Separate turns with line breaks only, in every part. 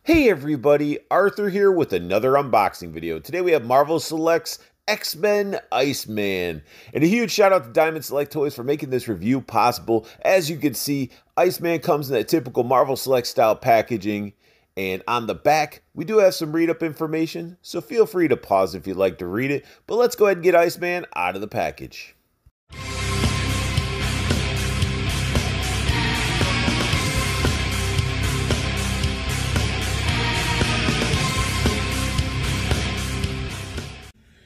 Hey everybody, Arthur here with another unboxing video. Today we have Marvel Select's X-Men Iceman. And a huge shout out to Diamond Select Toys for making this review possible. As you can see, Iceman comes in that typical Marvel Select style packaging. And on the back, we do have some read-up information, so feel free to pause if you'd like to read it. But let's go ahead and get Iceman out of the package.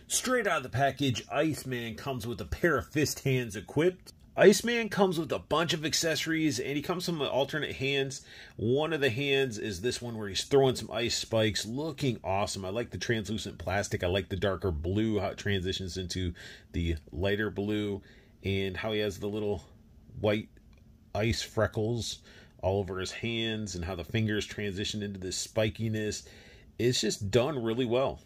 Straight out of the package, Iceman comes with a pair of fist hands equipped. Iceman comes with a bunch of accessories, and he comes from alternate hands. One of the hands is this one where he's throwing some ice spikes, looking awesome. I like the translucent plastic. I like the darker blue, how it transitions into the lighter blue, and how he has the little white ice freckles all over his hands, and how the fingers transition into this spikiness. It's just done really well.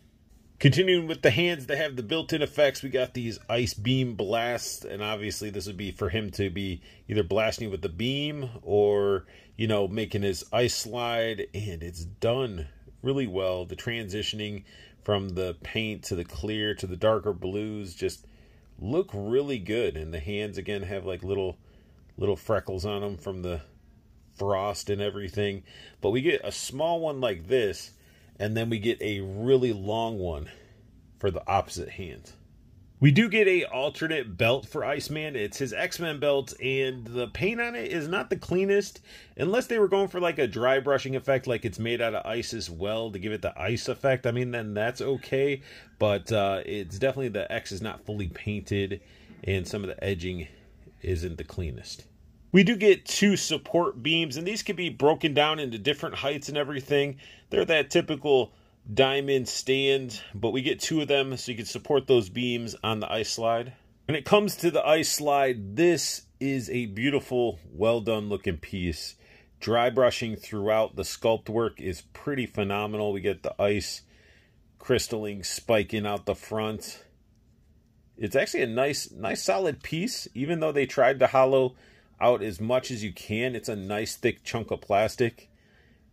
Continuing with the hands that have the built-in effects, we got these ice beam blasts, and obviously this would be for him to be either blasting you with the beam or, you know, making his ice slide, and it's done really well. The transitioning from the paint to the clear to the darker blues just look really good, and the hands again have like little freckles on them from the frost and everything. But we get a small one like this, and then we get a really long one for the opposite hand. We do get a alternate belt for Iceman. It's his X-Men belt, and the paint on it is not the cleanest, unless they were going for like a dry brushing effect, like it's made out of ice as well to give it the ice effect. I mean, then that's okay, but it's definitely, the X is not fully painted, and some of the edging isn't the cleanest. We do get two support beams, and these can be broken down into different heights and everything. They're that typical diamond stand, but we get two of them so you can support those beams on the ice slide. When it comes to the ice slide, this is a beautiful, well done looking piece. Dry brushing throughout. The sculpt work is pretty phenomenal. We get the ice crystalline spiking out the front. It's actually a nice solid piece, even though they tried to hollow out as much as you can. It's a nice thick chunk of plastic,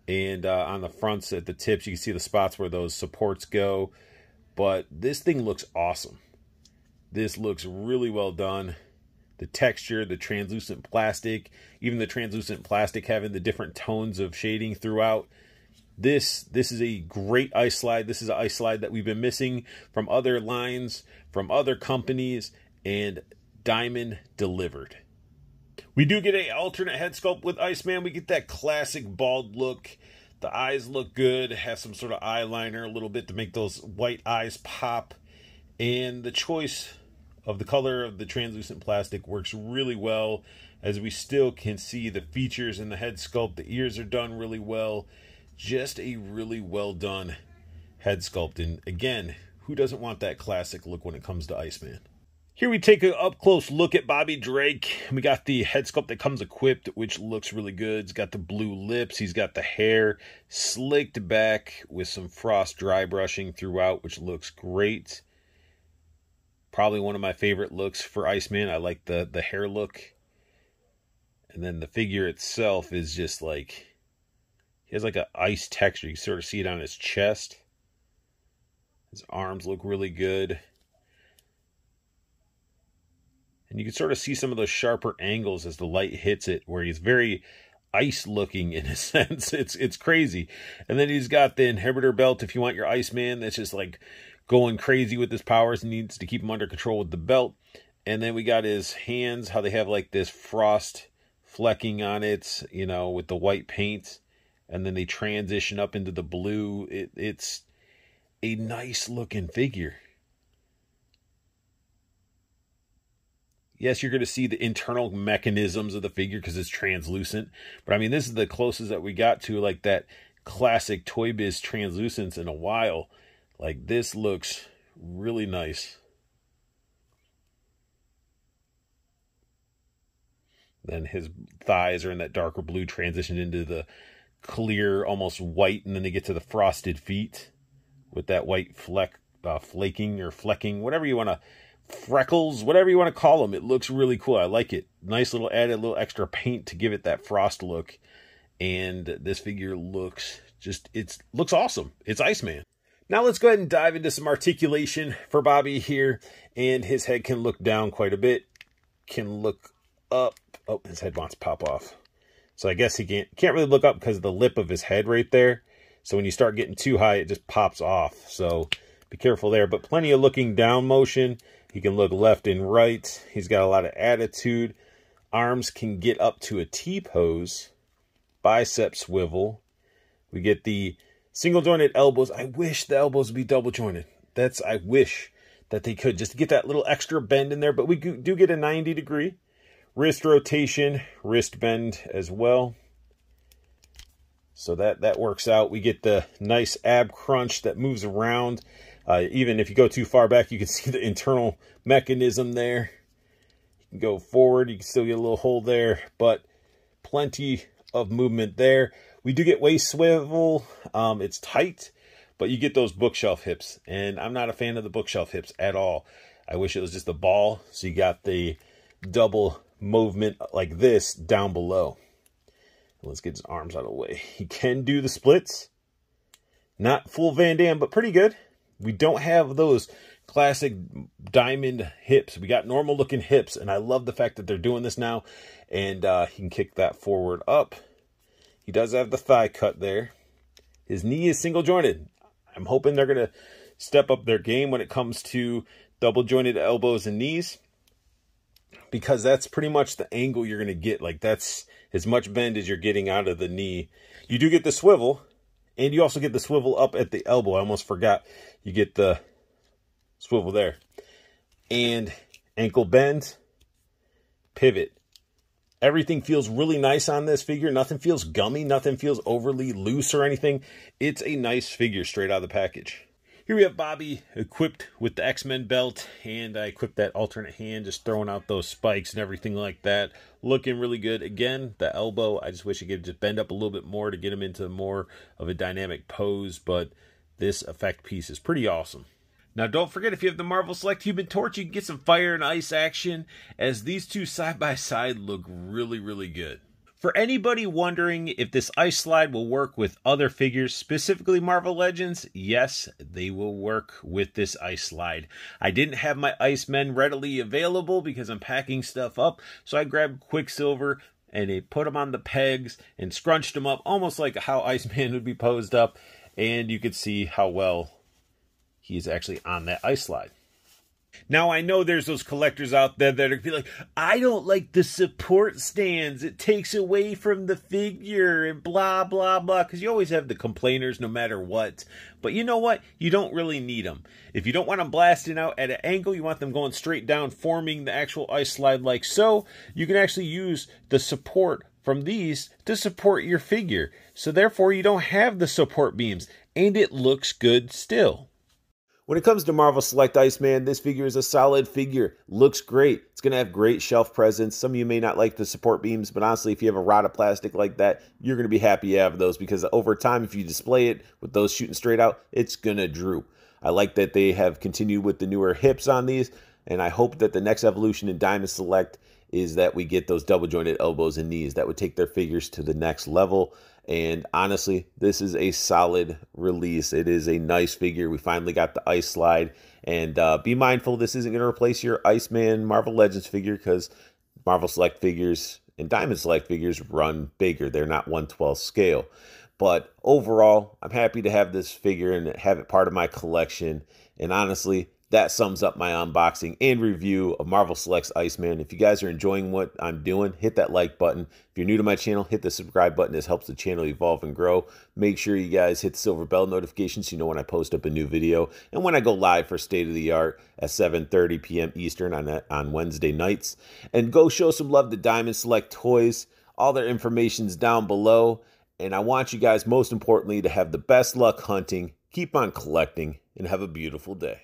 and on the fronts at the tips you can see the spots where those supports go. But this thing looks awesome. This looks really well done. The texture, the translucent plastic, even the translucent plastic having the different tones of shading throughout. This is a great ice slide. This is an ice slide that we've been missing from other lines, from other companies, and Diamond delivered. We do get an alternate head sculpt with Iceman. We get that classic bald look. The eyes look good. Has some sort of eyeliner a little bit to make those white eyes pop. And the choice of the color of the translucent plastic works really well, as we still can see the features in the head sculpt. The ears are done really well. Just a really well done head sculpt. And again, who doesn't want that classic look when it comes to Iceman? Here we take an up-close look at Bobby Drake. We got the head sculpt that comes equipped, which looks really good. He's got the blue lips. He's got the hair slicked back with some frost dry brushing throughout, which looks great. Probably one of my favorite looks for Iceman. I like the hair look. And then the figure itself is just like, he has like an ice texture. You can sort of see it on his chest. His arms look really good. And you can sort of see some of those sharper angles as the light hits it, where he's very ice looking in a sense. It's crazy. And then he's got the inhibitor belt if you want your Iceman that's just like going crazy with his powers and needs to keep him under control with the belt. And then we got his hands, how they have like this frost flecking on it, you know, with the white paint. And then they transition up into the blue. It's a nice looking figure. Yes, you're going to see the internal mechanisms of the figure because it's translucent. But I mean, this is the closest that we got to like that classic Toy Biz translucence in a while. Like, this looks really nice. Then his thighs are in that darker blue, transition into the clear, almost white. And then they get to the frosted feet with that white flaking or flecking, whatever you want to, freckles, whatever you want to call them. It looks really cool. I like it. Nice little added little extra paint to give it that frost look. And this figure looks looks awesome. It's Iceman. Now let's go ahead and dive into some articulation for Bobby here. And his head can look down quite a bit. Can look up. Oh, his head wants to pop off. So I guess he can't really look up because of the lip of his head right there. So when you start getting too high, it just pops off. So be careful there. But plenty of looking down motion. He can look left and right. He's got a lot of attitude. Arms can get up to a T-pose. Bicep swivel. We get the single jointed elbows. I wish the elbows would be double jointed. I wish that they could just get that little extra bend in there. But we do get a 90 degree. Wrist rotation, wrist bend as well. So that works out. We get the nice ab crunch that moves around. Even if you go too far back, you can see the internal mechanism there. You can go forward. You can still get a little hold there, but plenty of movement there. We do get waist swivel. It's tight, but you get those bookshelf hips, and I'm not a fan of the bookshelf hips at all. I wish it was just a ball, so you got the double movement like this down below. Let's get his arms out of the way. He can do the splits. Not full Van Damme, but pretty good. We don't have those classic diamond hips. We got normal looking hips, and I love the fact that they're doing this now. And he can kick that forward up. He does have the thigh cut there. His knee is single jointed. I'm hoping they're going to step up their game when it comes to double jointed elbows and knees, because that's pretty much the angle you're going to get. Like, that's as much bend as you're getting out of the knee. You do get the swivel, and you also get the swivel up at the elbow. I almost forgot. You get the swivel there. And ankle bend, pivot. Everything feels really nice on this figure. Nothing feels gummy. Nothing feels overly loose or anything. It's a nice figure straight out of the package. Here we have Bobby equipped with the Xmen belt, and I equipped that alternate hand, just throwing out those spikes and everything like that. Looking really good. Again, the elbow, I just wish it could just bend up a little bit more to get him into more of a dynamic pose, but this effect piece is pretty awesome. Now, don't forget, if you have the Marvel Select Human Torch, you can get some fire and ice action, as these two side by side look really, really good. For anybody wondering if this ice slide will work with other figures, specifically Marvel Legends, yes, they will work with this ice slide. I didn't have my Icemen readily available because I'm packing stuff up, so I grabbed Quicksilver and I put them on the pegs and scrunched them up almost like how Iceman would be posed up, and you could see how well he's actually on that ice slide. Now, I know there's those collectors out there that are be like, I don't like the support stands. It takes away from the figure and blah, blah, blah. Because you always have the complainers no matter what. But you know what? You don't really need them. If you don't want them blasting out at an angle, you want them going straight down, forming the actual ice slide like so, you can actually use the support from these to support your figure. So therefore, you don't have the support beams. And it looks good still. When it comes to Marvel Select Iceman, this figure is a solid figure. Looks great. It's going to have great shelf presence. Some of you may not like the support beams, but honestly, if you have a rod of plastic like that, you're going to be happy you have those, because over time, if you display it with those shooting straight out, it's going to droop. I like that they have continued with the newer hips on these, and I hope that the next evolution in Diamond Select is that we get those double jointed elbows and knees. That would take their figures to the next level. And honestly, this is a solid release. It is a nice figure. We finally got the ice slide. And be mindful, this isn't going to replace your Iceman Marvel Legends figure, because Marvel Select figures and Diamond Select figures run bigger. They're not 1/12 scale. But overall, I'm happy to have this figure and have it part of my collection. And honestly, that sums up my unboxing and review of Marvel Select's Iceman. If you guys are enjoying what I'm doing, hit that like button. If you're new to my channel, hit the subscribe button. This helps the channel evolve and grow. Make sure you guys hit the silver bell notification so you know when I post up a new video and when I go live for State of the Art at 7:30 p.m. Eastern on Wednesday nights. And go show some love to Diamond Select Toys. All their information's down below. And I want you guys, most importantly, to have the best luck hunting, keep on collecting, and have a beautiful day.